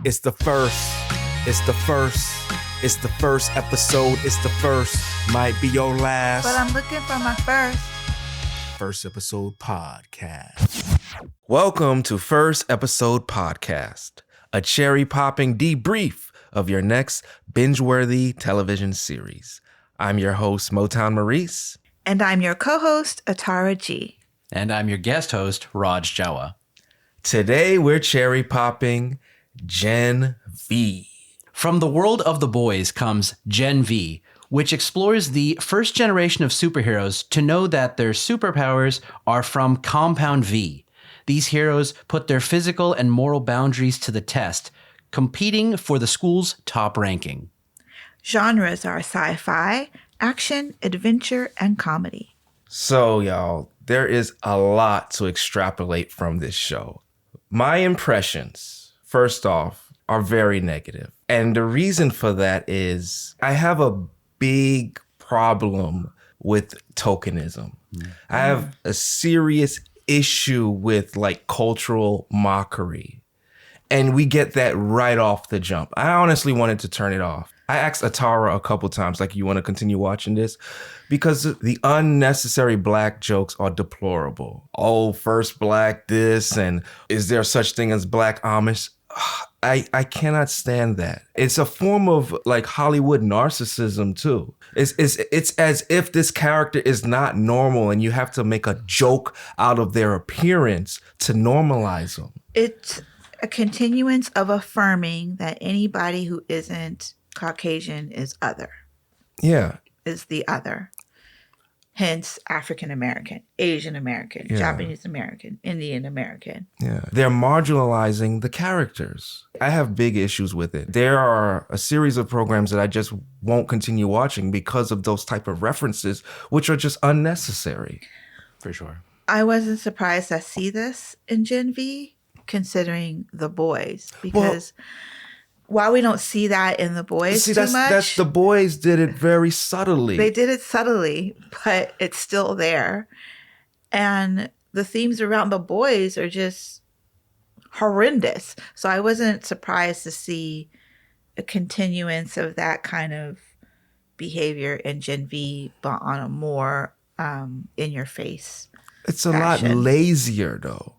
It's the first. It's the first. It's the first episode. It's the first. Might be your last. But I'm looking for my first. First episode podcast. Welcome to First Episode Podcast, a cherry popping debrief of your next binge-worthy television series. I'm your host, Motown Maurice. And I'm your co-host, Atara G. And I'm your guest host, Raj Jawa. Today we're cherry popping Gen V. From the world of the boys comes Gen V, which explores the first generation of superheroes to know that their superpowers are from Compound V. These heroes put their physical and moral boundaries to the test, competing for the school's top ranking. Genres are sci-fi, action, adventure, and comedy. So, y'all, there is a lot to extrapolate from this show. My impressions, first off, are very negative. And the reason for that is I have a big problem with tokenism. I have a serious issue with like cultural mockery. And we get that right off the jump. I honestly wanted to turn it off. I asked Atara a couple times, like, you want to continue watching this? Because the unnecessary black jokes are deplorable. Oh, first black this, and is there such thing as black Amish? I cannot stand that. It's a form of like Hollywood narcissism too. It's as if this character is not normal and you have to make a joke out of their appearance to normalize them. It's a continuance of affirming that anybody who isn't Caucasian is other. Yeah. Is the other. Hence, African American, Asian American, Japanese American, Indian American. Yeah. They're marginalizing the characters. I have big issues with it. There are a series of programs that I just won't continue watching because of those type of references, which are just unnecessary. For sure. I wasn't surprised to see this in Gen V, considering The Boys, because while we don't see that in The Boys too much. That's The Boys did it very subtly. They did it subtly, but it's still there. And the themes around The Boys are just horrendous. So I wasn't surprised to see a continuance of that kind of behavior in Gen V, but on a more in-your-face It's a fashion. lot lazier, though.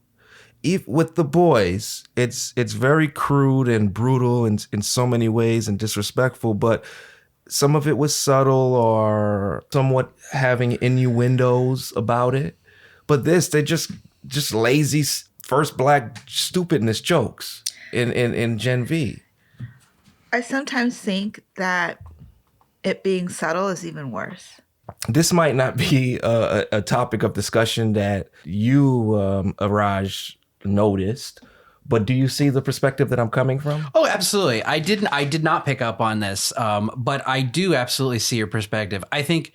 With The Boys, it's very crude and brutal in so many ways and disrespectful, but some of it was subtle or somewhat having innuendos about it. But they just lazy first black stupidness jokes in Gen V. I sometimes think that it being subtle is even worse. This might not be a topic of discussion that you, Raj, noticed, but do you see the perspective that I'm coming from? Oh, absolutely. I did not pick up on this, but I do absolutely see your perspective. I think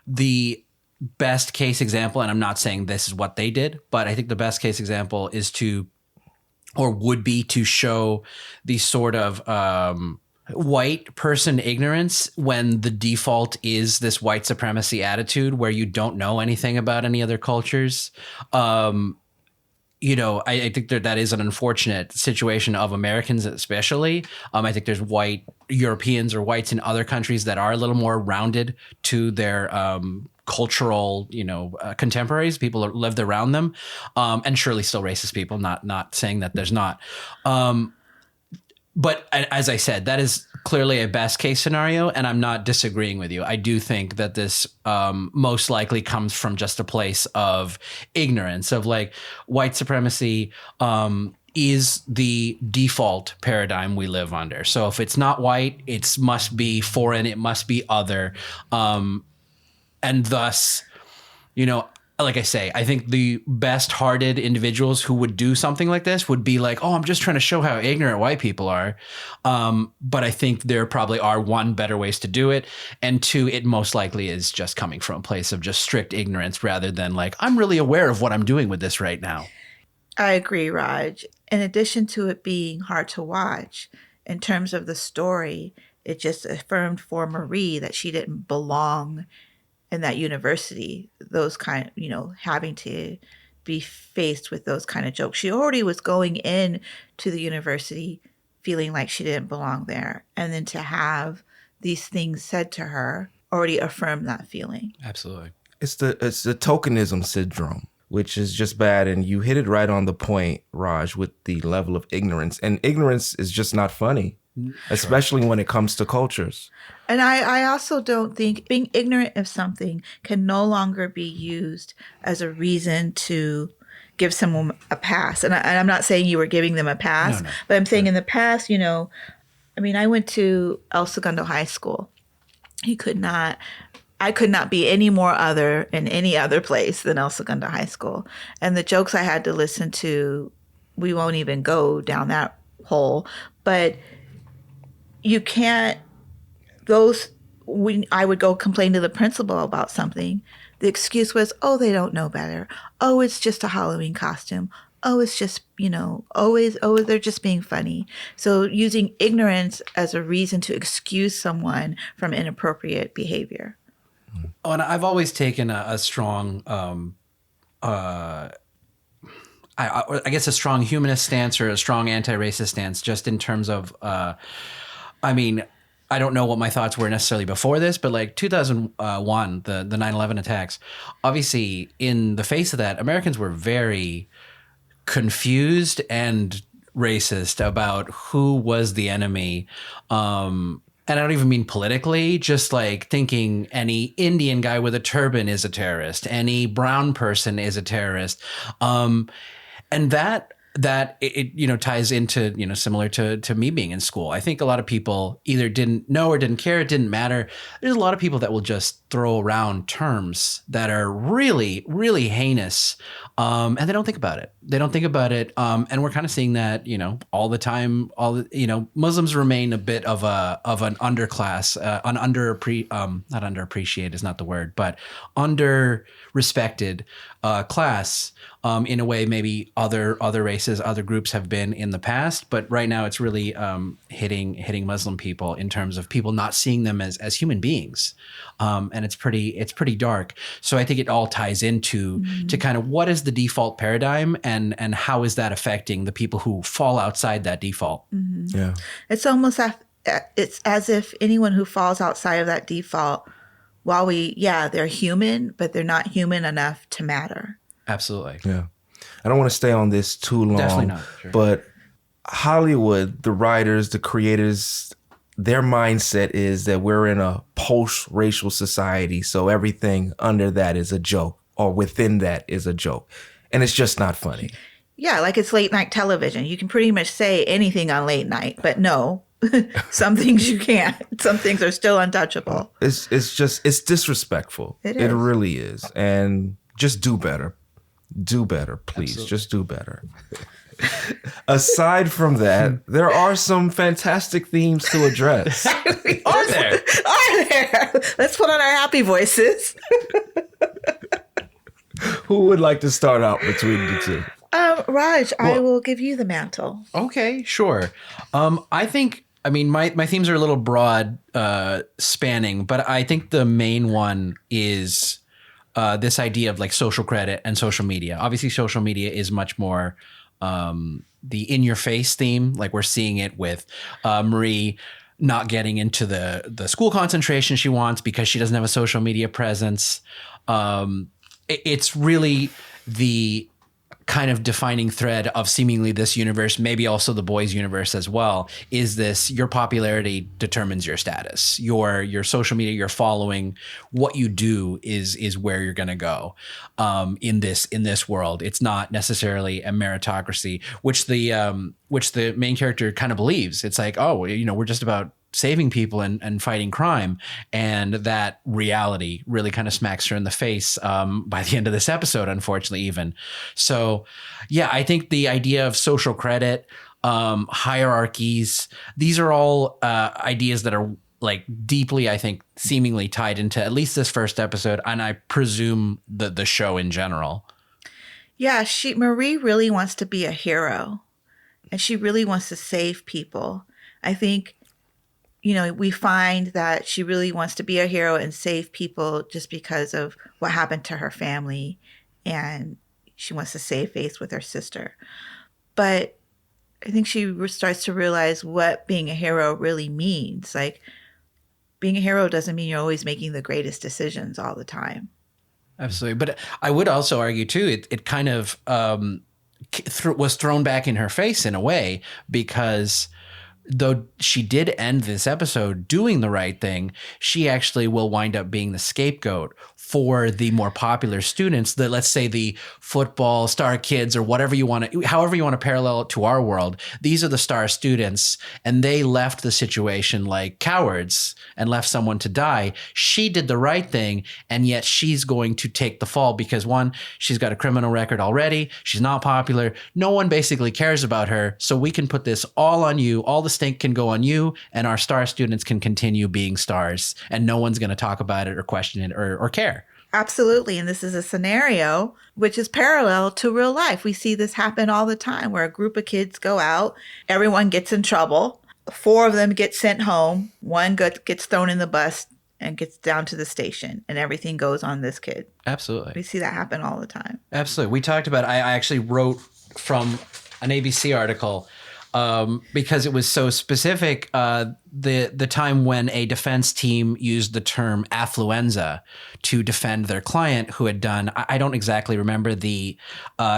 the best case example, and I'm not saying this is what they did, but I think the best case example is would be to show the sort of white person ignorance when the default is this white supremacy attitude where you don't know anything about any other cultures. I think that is an unfortunate situation of Americans, especially. I think there's white Europeans or whites in other countries that are a little more rounded to their cultural, contemporaries, people that lived around them, and surely still racist people. Not saying that there's not. But as I said, that is clearly a best case scenario, and I'm not disagreeing with you. I do think that this most likely comes from just a place of ignorance, of like white supremacy is the default paradigm we live under. So if it's not white, it must be foreign, it must be other. And thus, like I say, I think the best-hearted individuals who would do something like this would be like, oh, I'm just trying to show how ignorant white people are. But I think there probably are, one, better ways to do it, and two, it most likely is just coming from a place of just strict ignorance rather than like, I'm really aware of what I'm doing with this right now. I agree, Raj. In addition to it being hard to watch, in terms of the story, it just affirmed for Marie that she didn't belong in that university. Those kind, having to be faced with those kind of jokes. She already was going in to the university feeling like she didn't belong there. And then to have these things said to her already affirmed that feeling. Absolutely. It's the tokenism syndrome, which is just bad. And you hit it right on the point, Raj, with the level of ignorance. And ignorance is just not funny, especially when it comes to cultures. And I also don't think being ignorant of something can no longer be used as a reason to give someone a pass. And I'm not saying you were giving them a pass, but I'm saying in the past, you know, I mean, I went to El Segundo High School. I could not be any more other in any other place than El Segundo High School. And the jokes I had to listen to, we won't even go down that hole. But you can't, when I would go complain to the principal about something, the excuse was, oh, they don't know better. Oh, it's just a Halloween costume. Oh, it's just, you know, they're just being funny. So using ignorance as a reason to excuse someone from inappropriate behavior. Oh, and I've always taken a strong, I guess a strong humanist stance or a strong anti-racist stance, just in terms of, I mean, I don't know what my thoughts were necessarily before this, but like 2001, the 9/11 attacks, obviously in the face of that, Americans were very confused and racist about who was the enemy. And I don't even mean politically, just like thinking any Indian guy with a turban is a terrorist, any brown person is a terrorist. And that it you know, ties into, you know, similar to me being in school. I think a lot of people either didn't know or didn't care. It didn't matter. There's a lot of people that will just throw around terms that are really, really heinous. And they don't think about it. And we're kind of seeing that, you know, all the time. You know, Muslims remain a bit of an underclass, not underappreciated is not the word, but under respected class in a way maybe other races, other groups have been in the past. But right now it's really hitting Muslim people in terms of people not seeing them as human beings. And it's pretty dark. So I think it all ties into to kind of what is the default paradigm and how is that affecting the people who fall outside that default? Mm-hmm. Yeah. It's almost it's as if anyone who falls outside of that default, while they're human, but they're not human enough to matter. Absolutely. Yeah. I don't want to stay on this too long. Definitely not. Sure. But Hollywood, the writers, the creators, their mindset is that we're in a post-racial society, so everything under that is a joke, or within that is a joke. And it's just not funny. Yeah, like it's late night television. You can pretty much say anything on late night, but no, some things you can't. Some things are still untouchable. It's disrespectful. It It is. really is. And just do better. Do better, please. Absolutely. Just do better. Aside from that, there are some fantastic themes to address. Are there? Are there? Let's put on our happy voices. Who would like to start out between the two? Raj, I will give you the mantle. Okay, sure. I think, I mean, my themes are a little broad spanning, but I think the main one is this idea of like social credit and social media. Obviously, social media is much more the in-your-face theme. Like we're seeing it with Marie not getting into the school concentration she wants because she doesn't have a social media presence. It's really the kind of defining thread of seemingly this universe, maybe also the boys' universe as well, is this: your popularity determines your status. Your social media, your following, what you do is where you're going to go in this world. It's not necessarily a meritocracy, which the main character kind of believes. It's like, oh, you know, we're just about saving people and fighting crime. And that reality really kind of smacks her in the face by the end of this episode, unfortunately, even. So, yeah, I think the idea of social credit, hierarchies, these are all ideas that are like deeply, I think, seemingly tied into at least this first episode, and I presume the show in general. Yeah, Marie really wants to be a hero, and she really wants to save people. I think, you know, we find that she really wants to be a hero and save people just because of what happened to her family. And she wants to save face with her sister. But I think she starts to realize what being a hero really means. Like, being a hero doesn't mean you're always making the greatest decisions all the time. Absolutely. But I would also argue, too, it kind of was thrown back in her face in a way, because though she did end this episode doing the right thing, she actually will wind up being the scapegoat for the more popular students, that, let's say, the football star kids, or whatever you want to, however you want to parallel it to our world. These are the star students, and they left the situation like cowards and left someone to die. She did the right thing, and yet she's going to take the fall because, one, she's got a criminal record already. She's not popular. No one basically cares about her. So we can put this all on you. All the stink can go on you, and our star students can continue being stars, and no one's going to talk about it or question it or care. Absolutely. And this is a scenario which is parallel to real life. We see this happen all the time, where a group of kids go out, everyone gets in trouble, 4 of them get sent home, 1 gets thrown in the bus and gets down to the station, and everything goes on this kid. Absolutely. We see that happen all the time. Absolutely. We talked about, I actually wrote from an ABC article, because it was so specific, the time when a defense team used the term affluenza to defend their client who had done, I don't exactly remember the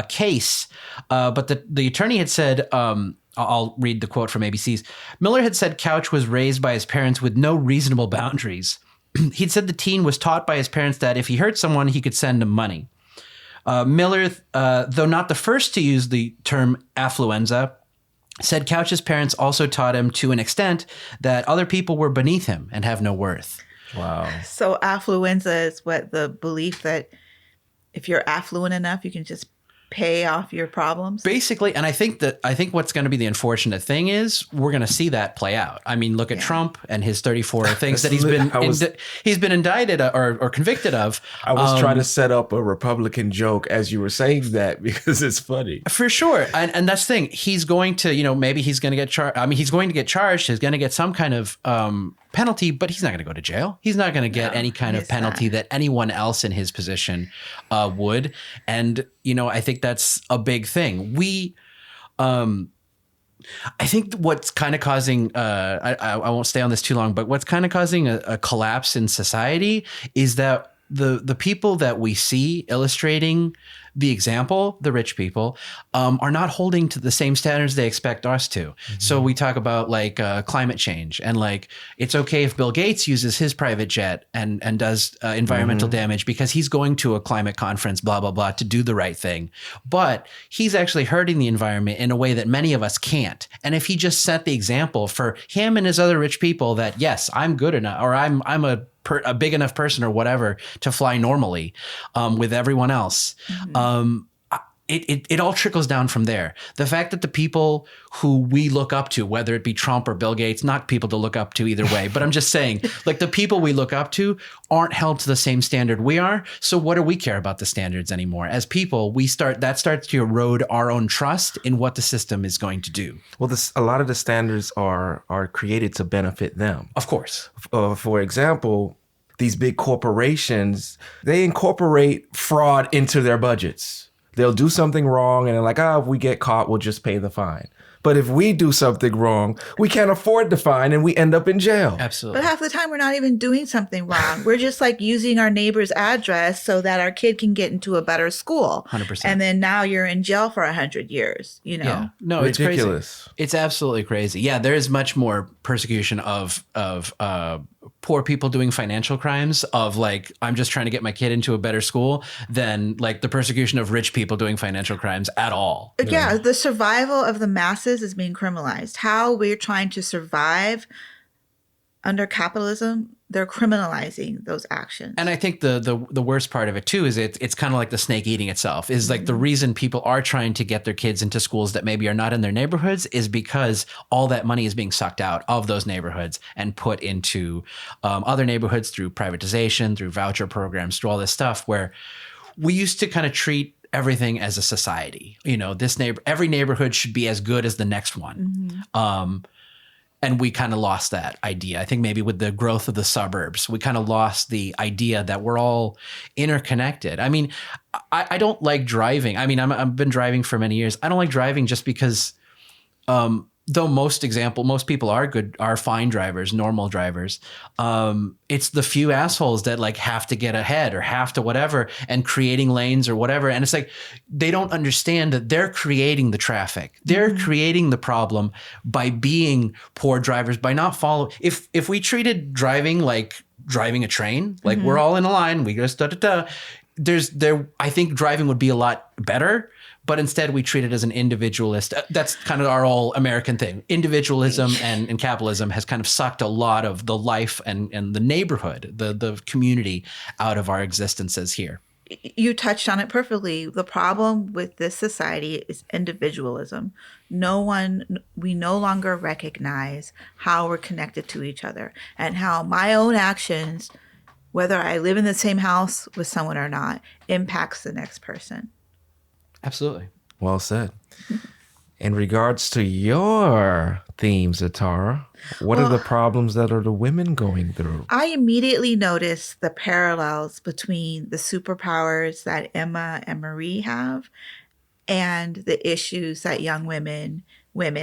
case, but the attorney had said, I'll read the quote from ABC's. Miller had said Couch was raised by his parents with no reasonable boundaries. He'd said the teen was taught by his parents that if he hurt someone, he could send him money. Miller, though not the first to use the term affluenza, said Couch's parents also taught him to an extent that other people were beneath him and have no worth. Wow. So affluenza is what, the belief that if you're affluent enough, you can just pay off your problems? Basically, and I think what's going to be the unfortunate thing is we're going to see that play out. I mean, look at Trump and his 34 things that he's been indicted or convicted of. I was trying to set up a Republican joke as you were saying that, because it's funny. For sure. And that's the thing. He's going to, maybe he's going to get charged. I mean, he's going to get charged. He's going to get some kind of penalty, but he's not going to go to jail. He's not going to get any kind of penalty that anyone else in his position would. And, I think that's a big thing. I think what's kind of causing, I won't stay on this too long, but what's kind of causing a collapse in society is that the people that we see illustrating the example, the rich people, are not holding to the same standards they expect us to. Mm-hmm. So we talk about climate change, and it's okay if Bill Gates uses his private jet and does environmental damage because he's going to a climate conference, blah, blah, blah, to do the right thing. But he's actually hurting the environment in a way that many of us can't. And if he just set the example for him and his other rich people that, yes, I'm good enough, or I'm a big enough person or whatever to fly normally with everyone else. Mm-hmm. It all trickles down from there. The fact that the people who we look up to, whether it be Trump or Bill Gates, not people to look up to either way, but I'm just saying, the people we look up to aren't held to the same standard we are. So what do we care about the standards anymore? As people, that starts to erode our own trust in what the system is going to do. Well, a lot of the standards are created to benefit them. Of course. For example, these big corporations, they incorporate fraud into their budgets. They'll do something wrong and they're like, if we get caught, we'll just pay the fine. But if we do something wrong, we can't afford the fine and we end up in jail. Absolutely. But half the time we're not even doing something wrong. We're just using our neighbor's address so that our kid can get into a better school. 100%. And then now you're in jail for 100 years, Yeah. No, ridiculous. It's crazy. It's absolutely crazy. Yeah, there is much more persecution of poor people doing financial crimes of I'm just trying to get my kid into a better school than the persecution of rich people doing financial crimes at all. Yeah, the survival of the masses is being criminalized. How we're trying to survive under capitalism, they're criminalizing those actions. And I think the worst part of it too is it's kind of like the snake eating itself. Is the reason people are trying to get their kids into schools that maybe are not in their neighborhoods is because all that money is being sucked out of those neighborhoods and put into other neighborhoods through privatization, through voucher programs, through all this stuff where we used to kind of treat everything as a society. Every neighborhood should be as good as the next one. Mm-hmm. And we kind of lost that idea. I think maybe with the growth of the suburbs, we kind of lost the idea that we're all interconnected. I mean, I don't like driving. I mean, I've been driving for many years. I don't like driving just because though most people are fine drivers, normal drivers. It's the few assholes that like have to get ahead or have to whatever and creating lanes or whatever. And it's like, they don't understand that they're creating the traffic. They're creating the problem by being poor drivers, by not follow. If we treated driving like driving a train, like we're all in a line, we just I think driving would be a lot better. But instead, we treat it as an individualist. That's kind of our all American thing. Individualism and capitalism has kind of sucked a lot of the life and the neighborhood, the community out of our existences here. You touched on it perfectly. The problem with this society is individualism. We no longer recognize how we're connected to each other and how my own actions, whether I live in the same house with someone or not, impacts the next person. Absolutely. Well said. In regards to your themes, Atara, what are the problems that are the women going through? I immediately noticed the parallels between the superpowers that Emma and Marie have and the issues that young women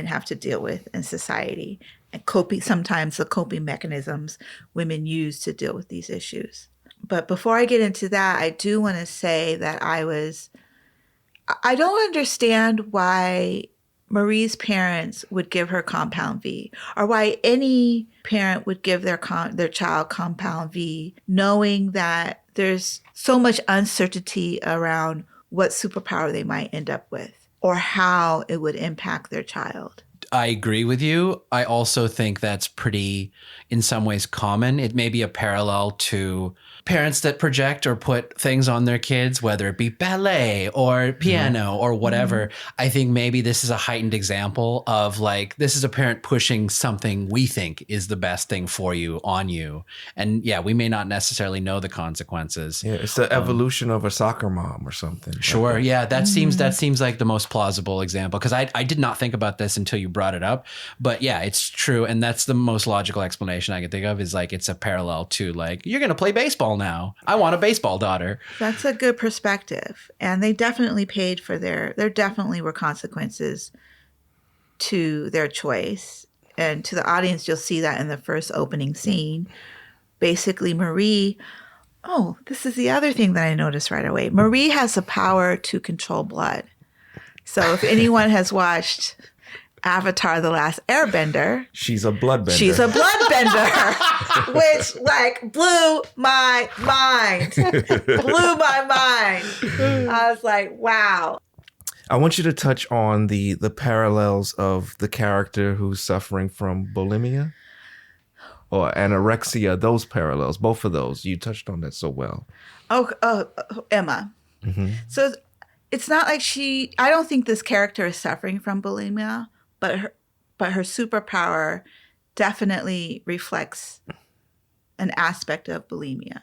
have to deal with in society, and sometimes the coping mechanisms women use to deal with these issues. But before I get into that, I do want to say that I don't understand why Marie's parents would give her compound V, or why any parent would give their child compound V, knowing that there's so much uncertainty around what superpower they might end up with or how it would impact their child. I agree with you. I also think that's pretty, in some ways, common. It may be a parallel to parents that project or put things on their kids, whether it be ballet or piano or whatever. I think maybe this is a heightened example of like, this is a parent pushing something we think is the best thing for you on you. And yeah, we may not necessarily know the consequences. Yeah, it's the evolution of a soccer mom or something. Sure. Like yeah, that seems like the most plausible example, because I did not think about this until you brought it up. But yeah, it's true. And that's the most logical explanation I can think of, is like it's a parallel to like, you're going to play baseball now. I want a baseball daughter. That's a good perspective. And they definitely paid for there definitely were consequences to their choice. And to the audience, you'll see that in the first opening scene. Basically, Marie, this is the other thing that I noticed right away. Marie has the power to control blood. So if anyone has watched Avatar: The Last Airbender, she's a bloodbender. She's a bloodbender, which like blew my mind. I was like, wow. I want you to touch on the parallels of the character who's suffering from bulimia or anorexia. Those parallels, both of those, you touched on that so well. Emma. So it's not like I don't think this character is suffering from bulimia, but her superpower definitely reflects an aspect of bulimia.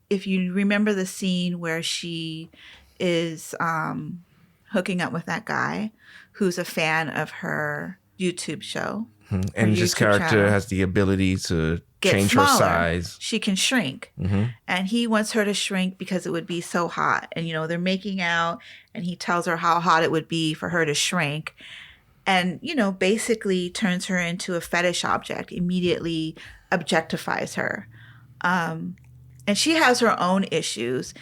If you remember the scene where she is hooking up with that guy who's a fan of her YouTube show. And this character has the ability to change her size. She can shrink. And he wants her to shrink because it would be so hot. And, they're making out and he tells her how hot it would be for her to shrink. And, basically turns her into a fetish object, immediately objectifies her. And she has her own issues,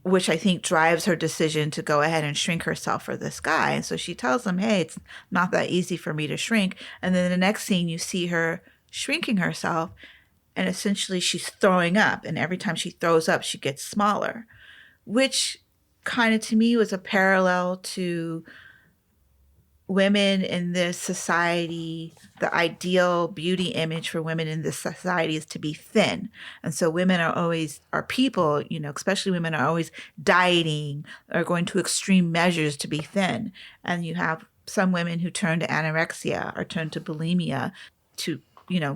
which I think drives her decision to go ahead and shrink herself for this guy. And so she tells him, hey, it's not that easy for me to shrink. And then the next scene, you see her shrinking herself, and essentially she's throwing up. And every time she throws up, she gets smaller, which kind of to me was a parallel to women in this society. The ideal beauty image for women in this society is to be thin. And so women are people, especially women are always dieting or going to extreme measures to be thin. And you have some women who turn to anorexia or turn to bulimia to,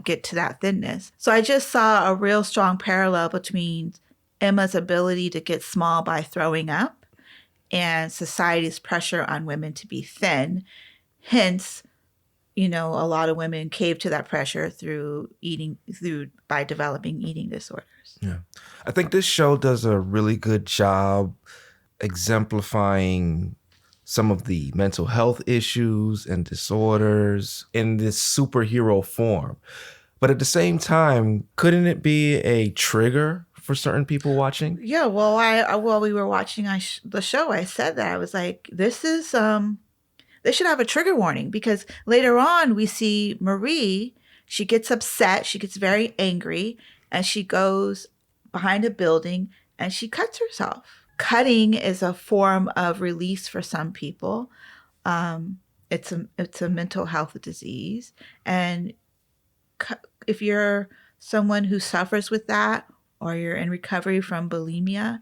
get to that thinness. So I just saw a real strong parallel between Emma's ability to get small by throwing up and society's pressure on women to be thin. Hence, a lot of women cave to that pressure by developing eating disorders. Yeah. I think this show does a really good job exemplifying some of the mental health issues and disorders in this superhero form. But at the same time, couldn't it be a trigger for certain people watching? Yeah, well, while we were watching the show, I said that. I was like, this is they should have a trigger warning, because later on we see Marie, she gets upset, she gets very angry, and she goes behind a building and she cuts herself. Cutting is a form of release for some people. It's a mental health disease, and if you're someone who suffers with that, or you're in recovery from bulimia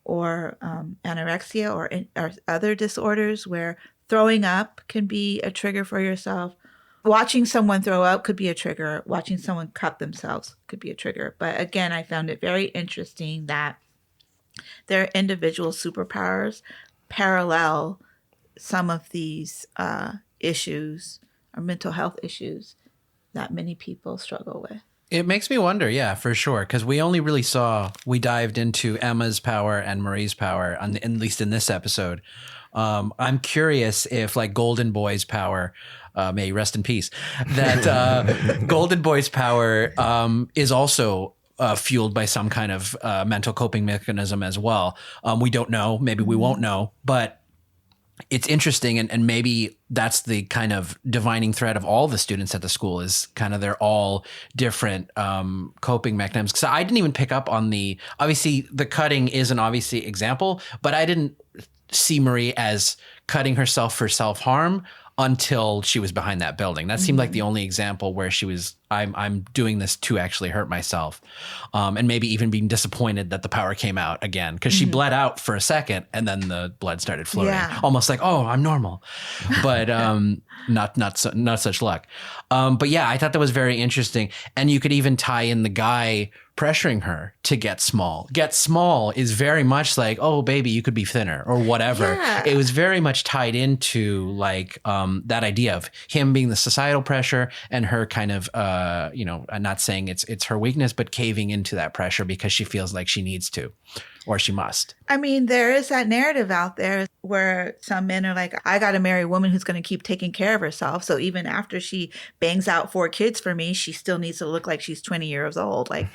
or anorexia or other disorders where throwing up can be a trigger for yourself, watching someone throw up could be a trigger. Watching someone cut themselves could be a trigger. But again, I found it very interesting that their individual superpowers parallel some of these issues or mental health issues that many people struggle with. It makes me wonder, yeah, for sure, because we dived into Emma's power and Marie's power, at least in this episode. I'm curious if, like, Golden Boy's power, may he rest in peace, that Golden Boy's power is also fueled by some kind of mental coping mechanism as well. We don't know. Maybe we won't know. But it's interesting, and maybe that's the kind of divining thread of all the students at the school, is kind of they're all different coping mechanisms. Because I didn't even pick up on obviously the cutting is an obviously example, but I didn't see Marie as cutting herself for self-harm until she was behind that building. That seemed like the only example where she was, I'm doing this to actually hurt myself. And maybe even being disappointed that the power came out again, because she bled out for a second and then the blood started floating. Yeah. Almost like, oh, I'm normal. But not such luck. But yeah, I thought that was very interesting. And you could even tie in the guy pressuring her to get small. Get small is very much like, oh, baby, you could be thinner or whatever. Yeah. It was very much tied into like that idea of him being the societal pressure and her kind of, I'm not saying it's her weakness, but caving into that pressure because she feels like she needs to or she must. I mean, there is that narrative out there where some men are like, I got to marry a woman who's going to keep taking care of herself. So even after she bangs out 4 kids for me, she still needs to look like she's 20 years old. Like,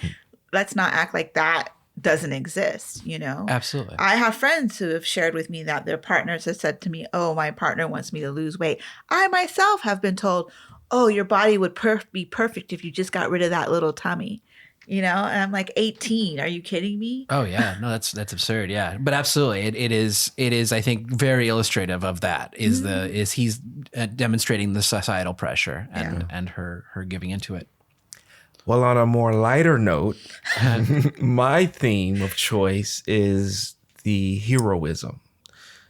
let's not act like that doesn't exist, Absolutely. I have friends who have shared with me that their partners have said to me, oh, my partner wants me to lose weight. I myself have been told, oh, your body would be perfect if you just got rid of that little tummy, and I'm like, 18, are you kidding me? Oh yeah, no, that's absurd. Yeah, but absolutely, it is I think very illustrative of that is he's demonstrating the societal pressure and her giving into it. Well, on a more lighter note, my theme of choice is the heroism.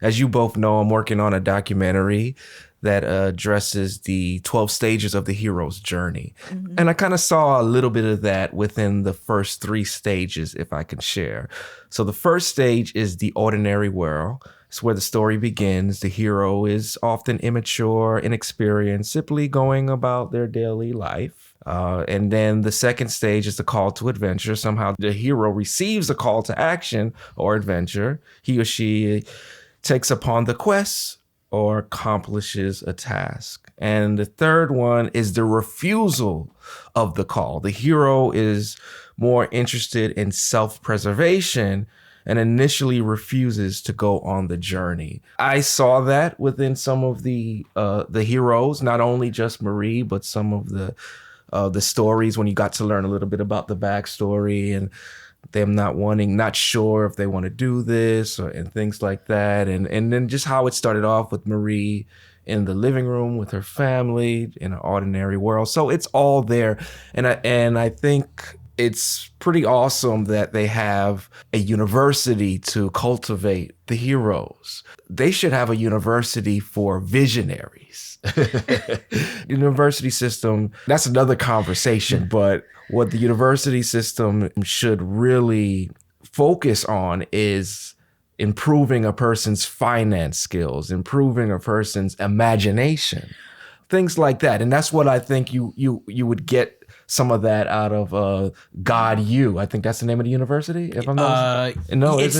As you both know, I'm working on a documentary that addresses the 12 stages of the hero's journey. Mm-hmm. And I kind of saw a little bit of that within the first 3 stages, if I can share. So the first stage is the ordinary world. It's where the story begins. The hero is often immature, inexperienced, simply going about their daily life. And then the second stage is the call to adventure. Somehow the hero receives a call to action or adventure. He or she takes upon the quest or accomplishes a task. And the third one is the refusal of the call. The hero is more interested in self-preservation and initially refuses to go on the journey. I saw that within some of the heroes, not only just Marie, but some of the stories when you got to learn a little bit about the backstory and them not sure if they want to do this and things like that. And then just how it started off with Marie in the living room with her family in an ordinary world. So it's all there. And I think it's pretty awesome that they have a university to cultivate the heroes. They should have a university for visionaries. University system, that's another conversation, but what the university system should really focus on is improving a person's finance skills, improving a person's imagination. things like that. And that's what I think you would get some of that out of God U. I think that's the name of the university. If I'm not no, it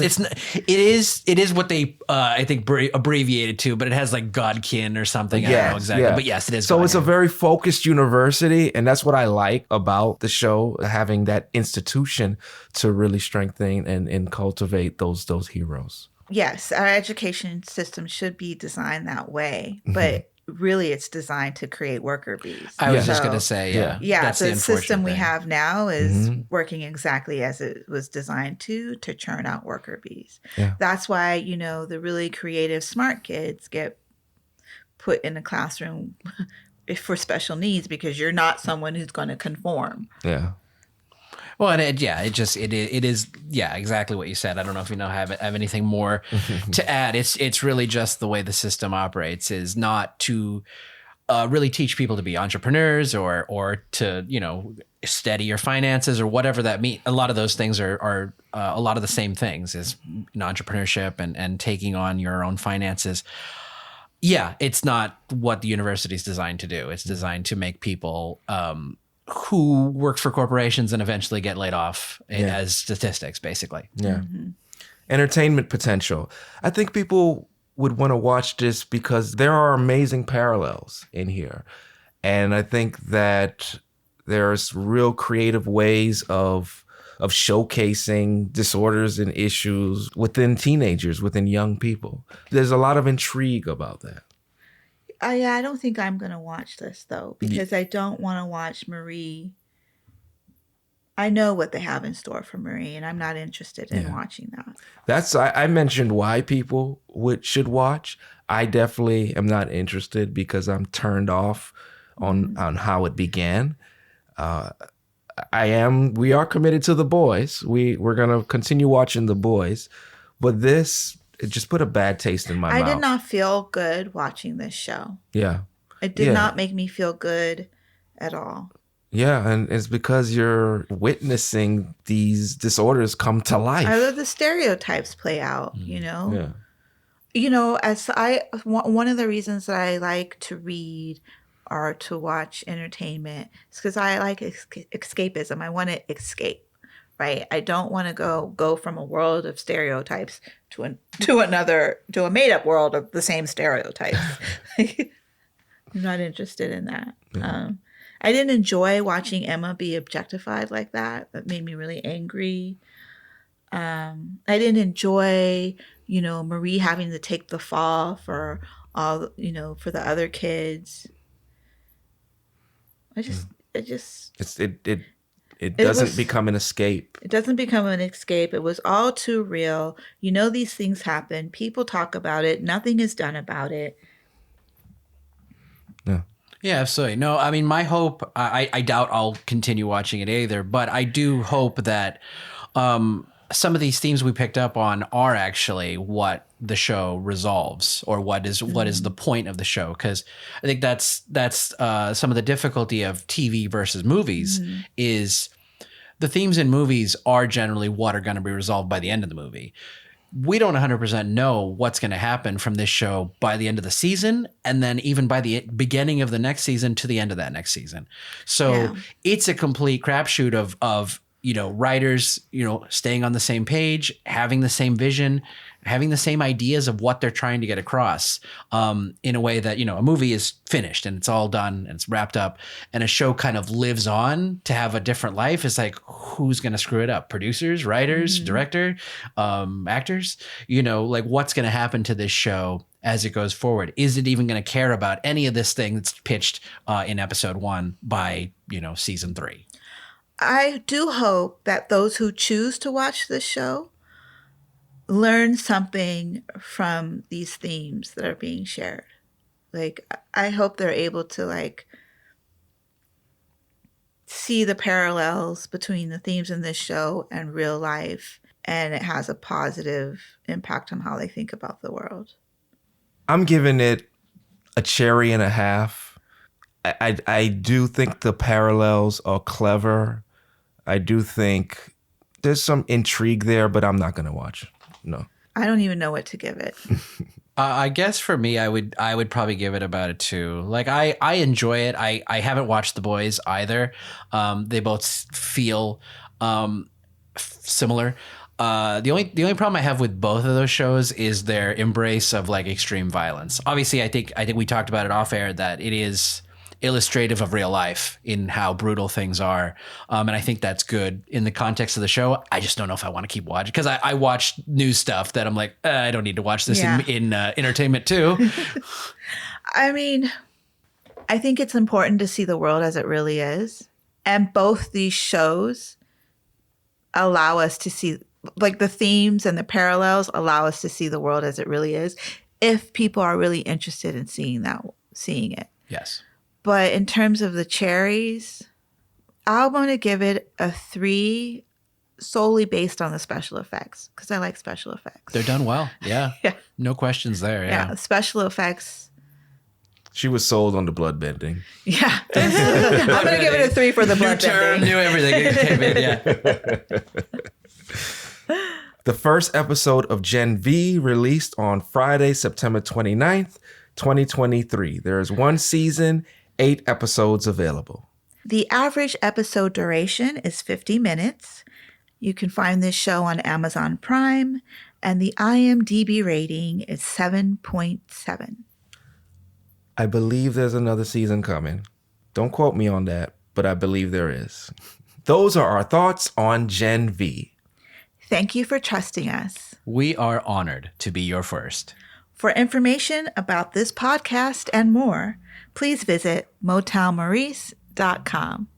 is what they I think abbreviated to, but it has like Godkin or something. I don't know exactly, but yes, it is. So it's a Godkin. very focused university, and that's what I like about the show, having that institution to really strengthen and cultivate those heroes. Yes, our education system should be designed that way, but really it's designed to create worker bees. I was just going to say, Yeah, that's the unfortunate system we thing. have now is working exactly as it was designed to churn out worker bees. Yeah. That's why, the really creative, smart kids get put in a classroom for special needs because you're not someone who's going to conform. Yeah. Well, and it is exactly what you said. I don't know if have anything more to add. It's really just the way the system operates is not to really teach people to be entrepreneurs or to steady your finances or whatever that means. A lot of those things are a lot of the same things is entrepreneurship and taking on your own finances. Yeah, it's not what the university is designed to do. It's designed to make people who work for corporations and eventually get laid off as statistics, basically. Yeah. Entertainment potential. I think people would want to watch this because there are amazing parallels in here. And I think that there's real creative ways of showcasing disorders and issues within teenagers, within young people. There's a lot of intrigue about that. I don't think I'm going to watch this, though, because I don't want to watch Marie. I know what they have in store for Marie, and I'm not interested in watching that. I mentioned why people should watch. I definitely am not interested because I'm turned off on how it began. We are committed to The Boys. We're going to continue watching The Boys, but it just put a bad taste in my mouth. I did not feel good watching this show. Yeah. It did not make me feel good at all. Yeah, and it's because you're witnessing these disorders come to life. I love the stereotypes play out, Yeah. One of the reasons that I like to read or to watch entertainment is because I like escapism. I want to escape. Right, I don't want to go from a world of stereotypes to a made up world of the same stereotypes. I'm not interested in that. Yeah. I didn't enjoy watching Emma be objectified like that. That made me really angry. I didn't enjoy, Marie having to take the fall for all, for the other kids. It doesn't become an escape. It doesn't become an escape. It was all too real. These things happen. People talk about it. Nothing is done about it. Yeah. Yeah, absolutely. No, I mean, my hope, I doubt I'll continue watching it either, but I do hope that some of these themes we picked up on are actually what the show resolves, or what is the point of the show. Because I think that's some of the difficulty of TV versus movies is the themes in movies are generally what are going to be resolved by the end of the movie. We don't 100% know what's going to happen from this show by the end of the season, and then even by the beginning of the next season to the end of that next season. So it's a complete crapshoot of writers, staying on the same page, having the same vision, having the same ideas of what they're trying to get across, in a way that, a movie is finished and it's all done and it's wrapped up, and a show kind of lives on to have a different life. It's like, who's going to screw it up? Producers, writers, director, actors, what's going to happen to this show as it goes forward? Is it even going to care about any of this thing that's pitched in episode 1 by, season 3? I do hope that those who choose to watch this show learn something from these themes that are being shared. I hope they're able to see the parallels between the themes in this show and real life, and it has a positive impact on how they think about the world. I'm giving it a cherry and a half. I do think the parallels are clever. I do think there's some intrigue there, but I'm not going to watch. No. I don't even know what to give it. I guess for me, I would probably give it about a 2. Like I enjoy it. I haven't watched The Boys either. They both feel similar. The only problem I have with both of those shows is their embrace of like extreme violence. Obviously, I think we talked about it off air that it is illustrative of real life in how brutal things are, and I think that's good in the context of the show. I just don't know if I want to keep watching because I watch news stuff that I'm like, I don't need to watch this in entertainment too. I mean, I think it's important to see the world as it really is, and both these shows allow us to see, like, the themes and the parallels allow us to see the world as it really is if people are really interested in seeing it. Yes. But in terms of the cherries, I want to give it a 3 solely based on the special effects because I like special effects. They're done well. Yeah. Yeah. No questions there. Yeah. Special effects. She was sold on the blood bending. Yeah. I'm going to give it a 3 for the blood bending. Knew everything. It came in, yeah. The first episode of Gen V released on Friday, September 29th, 2023. There is 1 season, 8 episodes available. The average episode duration is 50 minutes. You can find this show on Amazon Prime, and the IMDb rating is 7.7. I believe there's another season coming. Don't quote me on that, but I believe there is. Those are our thoughts on Gen V. Thank you for trusting us. We are honored to be your first. For information about this podcast and more, please visit motelmaurice.com.